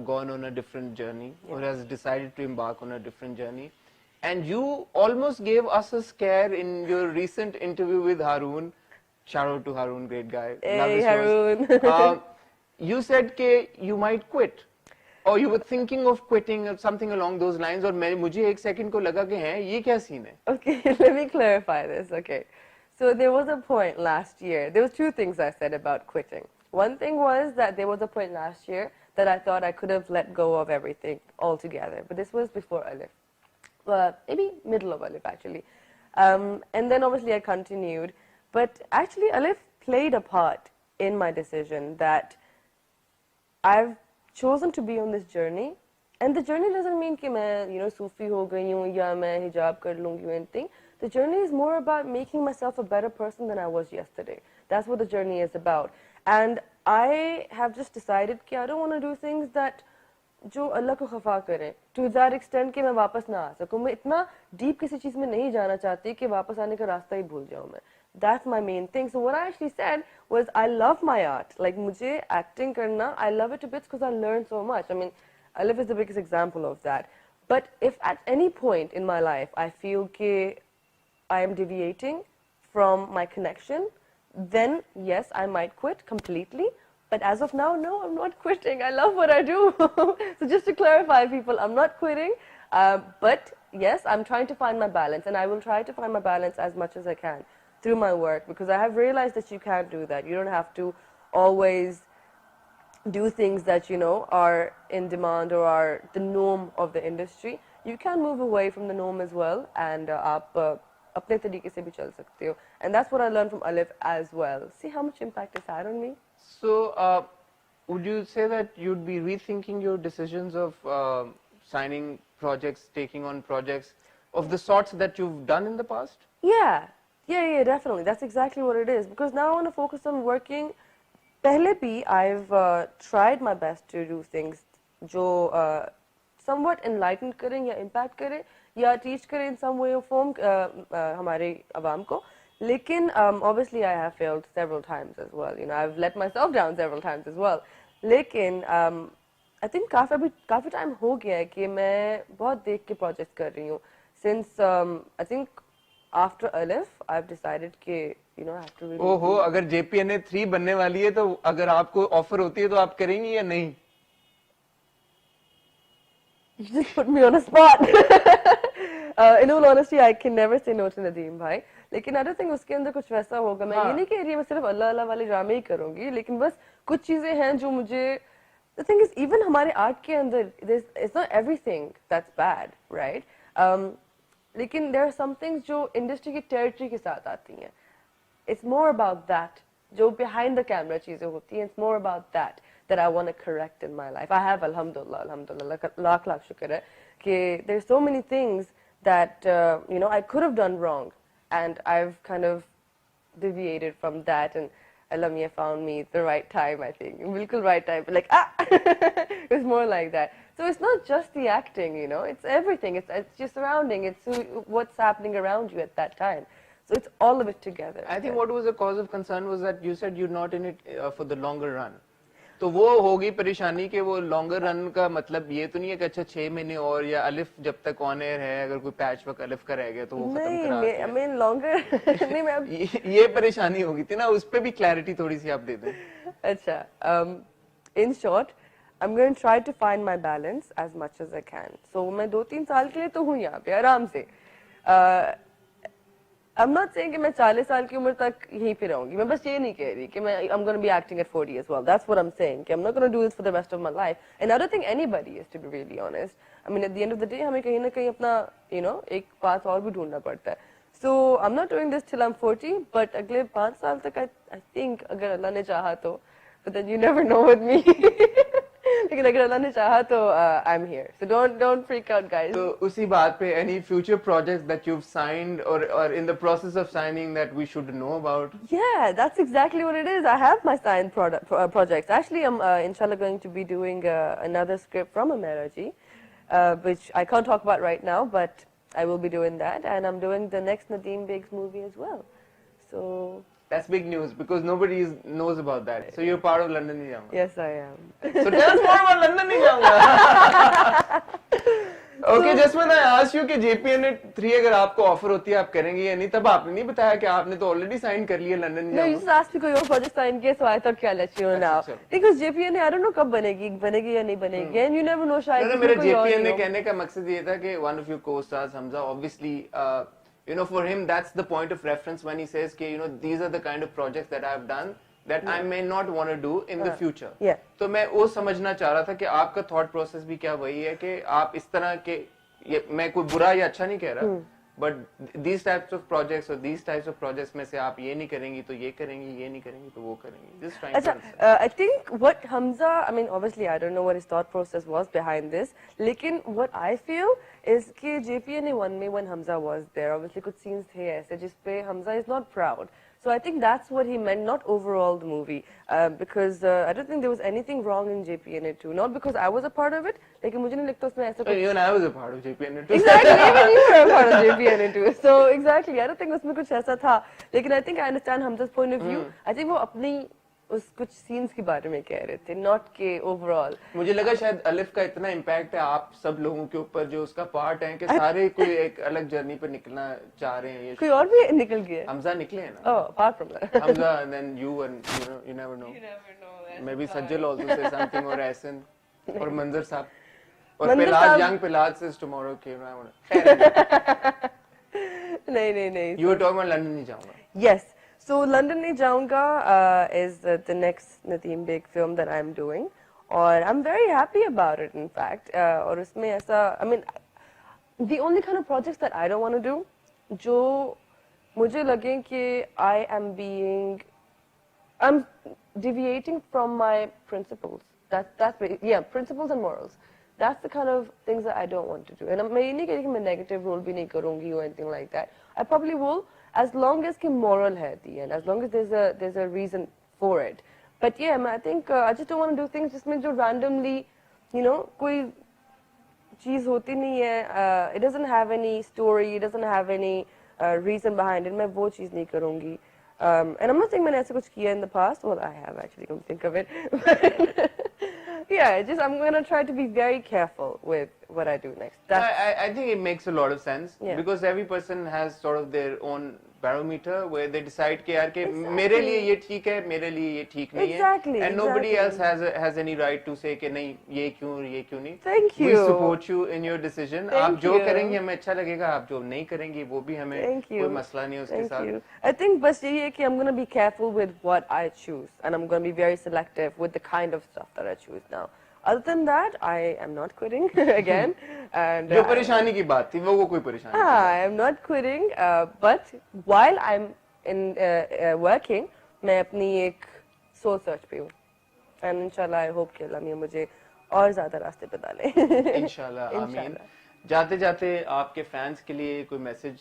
gone on a different journey, or has decided to embark on a different journey. And you almost gave us a scare in your recent interview with Haroon. Shout out to Haroon, great guy. Hey, Haroon. You said that you might quit, or you were thinking of quitting, or something along those lines. और मुझे एक second को लगा कि हैं ये क्या scene है? Okay, let me clarify this. Okay, so there was a point last year. There was two things I said about quitting. One thing was that there was a point last year that I thought I could have let go of everything altogether. But this was before Alif. Maybe middle of Alif, actually. And then obviously I continued. But actually Alif played a part in my decision that I've chosen to be on this journey. And the journey doesn't mean कि मैं, Sufi हो गई हूँ या मैं hijab कर लूँगी or anything. The journey is more about making myself a better person than I was yesterday. That's what the journey is about. And I have just decided कि I don't want to do things that जो अल्लाह को खफा करें, to that extent कि मैं वापस ना आ सकूं. मैं इतना deep किसी चीज में नहीं जाना चाहती कि वापस आने का रास्ता ही भूल जाऊं मैं. That's my main thing. So what I actually said was I love my art. Like मुझे acting करना, I love it to bits because I learned so much. I mean, Alif is the biggest example of that. But if at any point in my life I feel कि I am deviating from my connection, then yes, I might quit completely. But as of now, no, I'm not quitting. I love what I do. So just to clarify, people, I'm not quitting. But yes, I'm trying to find my balance. And I will try to find my balance as much as I can through my work. Because I have realized that you can't do that. You don't have to always do things that, are in demand or are the norm of the industry. You can move away from the norm as well. And आप अपने तरीके से भी चल सकते हो. And that's what I learned from Alif as well. See how much impact it's had on me? So, would you say that you'd be rethinking your decisions of signing projects, taking on projects of the sorts that you've done in the past? Yeah, definitely. That's exactly what it is. Because now I want to focus on working. Pehle bhi, I've tried my best to do things जो somewhat enlightened करें या impact करें या teach करें in some way or form हमारे अवाम को. Lekin, obviously I have failed several times as well. I've let myself down several times as well. Lekin, I think काफी time हो गया है कि मैं बहुत देख के projects कर रही हूँ. Since I think after Alif, I've decided कि I have to really. ओहो, अगर JPNA 3 बनने वाली है तो अगर आपको offer होती है तो आप करेंगी या नहीं? You just put me on a spot. In all honesty, I can never say no to Nadeem bhai. लेकिन I don't think उसके अंदर कुछ वैसा होगा. मैं ये नहीं कह रही मैं सिर्फ अल्लाह वाले ड्रामे ही करूँगी. लेकिन बस कुछ चीजें हैं जो मुझे. The thing is, even हमारे art के अंदर, it's not everything that's bad, right? लेकिन there are some things जो industry की territory के साथ आती हैं. It's more about that. जो behind the camera चीजें होती हैं. It's more about that I want to correct in my life. I have, alhamdulillah, lakh shukr hai, कि there's so many things that, I could have done wrong. And I've kind of deviated from that. And Allah Mia found me at the right time, I think. Bilkul right time. Like, it was more like that. So it's not just the acting, it's everything. It's your surrounding. It's what's happening around you at that time. So it's all of it together. I think what was the cause of concern was that you said you're not in it for the longer run. तो वो होगी परेशानी कि वो longer run का मतलब ये तो नहीं है कि अच्छा 6 महीने और या अलिफ जब तक ऑन एयर है अगर कोई पैच वर्क अलिफ का रह गया तो वो खत्म करा नहीं, I mean longer नहीं मैं ये परेशानी होगी थी ना उस पे भी क्लैरिटी थोड़ी सी आप दे दें. अच्छा, in short, I'm going to try to find my balance as much as I can. So मैं 2-3 साल के लिए तो हूँ यहाँ पे आराम से. I'm not saying कि मैं 40 साल की उम्र तक यहीं पे रहूंगी. मैं बस ये नहीं कह रही कि मैं I'm going to be acting at 40 as well. That's what I'm saying. कि I'm not going to do this for the rest of my life. And I don't think anybody is, to be really honest. I mean, at the end of the day, हमें कहीं ना कहीं अपना, एक path और भी ढूंढना पड़ता है. So I'm not doing this till I'm 40, but अगले 5 साल तक I think अगर अल्लाह ने चाहा तो, but then you never know with me. लेकिन अगर अल्लाह ने चाहा तो I'm here. So don't freak out, guys. तो उसी बात पे any future projects that you've signed or in the process of signing that we should know about? Yeah, that's exactly what it is. I have my signed projects. Actually, I'm inshallah going to be doing another script from Amera ji, which I can't talk about right now, but I will be doing that, and I'm doing the next Nadeem Biggs movie as well. So That's big news because nobody knows about that. So you're part of London नहीं जाऊँगा. Yes, I am. So tell us more about London नहीं जाऊँगा. Okay, just when I asked you कि JPN3 अगर आपको offer होती है आप करेंगे या नहीं, तब आपने नहीं बताया कि आपने तो ऑलरेडी साइन कर लिया लंदन नहीं No, you जाऊँगा. just asked me कोई और प्रोजेक्ट साइन किया, so I thought क्या let you know now. Because JPN I don't know कब बनेगी या नहीं बनेगी, and you never know शायद. No, मेरे JPN ने कहने का मकसद ये था कि one of your co-stars Hamza, obviously, you know, for him that's the point of reference when he says कि you know these are the kind of projects that I've done that I may not want to do in the future. Yeah. तो मैं वो समझना चाह रहा था कि आपका thought process भी क्या वही है कि आप इस तरह के, ये मैं कोई बुरा या अच्छा नहीं कह रहा, but these types of projects or these types of projects में से आप ये नहीं करेंगी तो ये करेंगी, ये नहीं करेंगी तो वो करेंगी. Just trying to understand. I think what Hamza, I mean obviously I don't know what his thought process was behind this, लेकिन what I feel is कि JPN1 में when Hamza was there, obviously कुछ scenes थे ऐसे जिसपे Hamza is not proud. So I think that's what he meant, not overall the movie, because I don't think there was anything wrong in JPN2, not because I was a part of it, लेकिन मुझे नहीं लगता उसमें ऐसा कुछ. Even I was a part of JPN2. Exactly, even you were a part of JPN2. So exactly, I don't think उसमें कुछ ऐसा था. लेकिन I think I understand Hamza's point of view. I think वो अपनी उस कुछ सीन्स के बारे में कह रहे थे, नॉट के ओवरऑल. मुझे लगा शायद अलिफ का इतना इम्पैक्ट है आप सब लोगों के ऊपर जो उसका पार्ट है कि सारे कोई एक अलग जर्नी पर निकलना चाह रहे हैं. ये कोई और भी निकल गया. हमजा निकले हैं ना. Oh, apart from that. Hamza and then you and you never know. Maybe Sajjal also say something or Ahsan or Manzar साहब और पिलाज young पिलाज says tomorrow came around. नहीं. You were talking about London नहीं जाऊँगा. Yes. So London नहीं जाऊँगा is the next Nadeem Beg film that I'm doing, और I'm very happy about it in fact. और उसमें ऐसा, I mean, the only kind of projects that I don't want to do, जो मुझे लगे कि I'm deviating from my principles. Principles and morals. That's the kind of things that I don't want to do. And मैं ये नहीं कह रही कि मैं negative role भी नहीं करूँगी or anything like that. I probably will, as long as कि moral है at the end, as long as there's a reason for it. But yeah, I think I just don't want to do things जिसमें जो randomly, you know, कोई चीज़ होती नहीं है. It doesn't have any story, it doesn't have any reason behind it. मैं वो चीज़ नहीं करूँगी. And I'm not saying मैंने ऐसा कुछ किया in the past. Well, I have actually, come to think of it. Yeah, I'm going to try to be very careful with what I do next. I think it makes a lot of sense, yeah, because every person has sort of their own barometer where they decide कि यार कि मेरे लिए ये ठीक है, मेरे लिए ये ठीक नहीं है, and nobody else has any right to say कि नहीं ये क्यों नहीं. Thank you. We support you in your decision. आप जो करेंगे हमें अच्छा लगेगा, आप जो नहीं करेंगे वो भी हमें कोई मसला नहीं है उसके साथ. I think बस यही है कि I'm going to be careful with what I choose, and I'm going to be very selective with the kind of stuff that I choose now. Other than that, I am not quitting again. And जो परेशानी की बात थी वो कोई परेशानी. I am not quitting, but while I'm in working, मैं अपनी एक soul search पे हूँ, and inshallah I hope कि अल्लाह मियां मुझे और ज़्यादा रास्ते पे डाले. इंशाल्लाह, आमीन. जाते जाते आपके फैंस के लिए कोई message?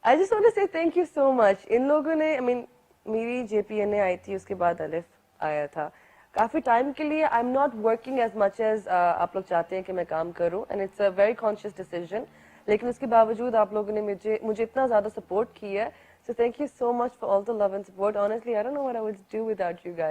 I just want to say thank you so much. इन लोगों ने, I mean, मेरी JPN आई थी, उसके बाद अलिफ आया था. काफी टाइम के लिए I'm not working as much as आप लोग चाहते हैं कि मैं काम करूं, and it's a very conscious decision. लेकिन उसके बावजूद आप लोगों ने मुझे इतना ज़्यादा support किया. So thank you so much for all the love and support. Honestly, I don't know what I would do without you guys.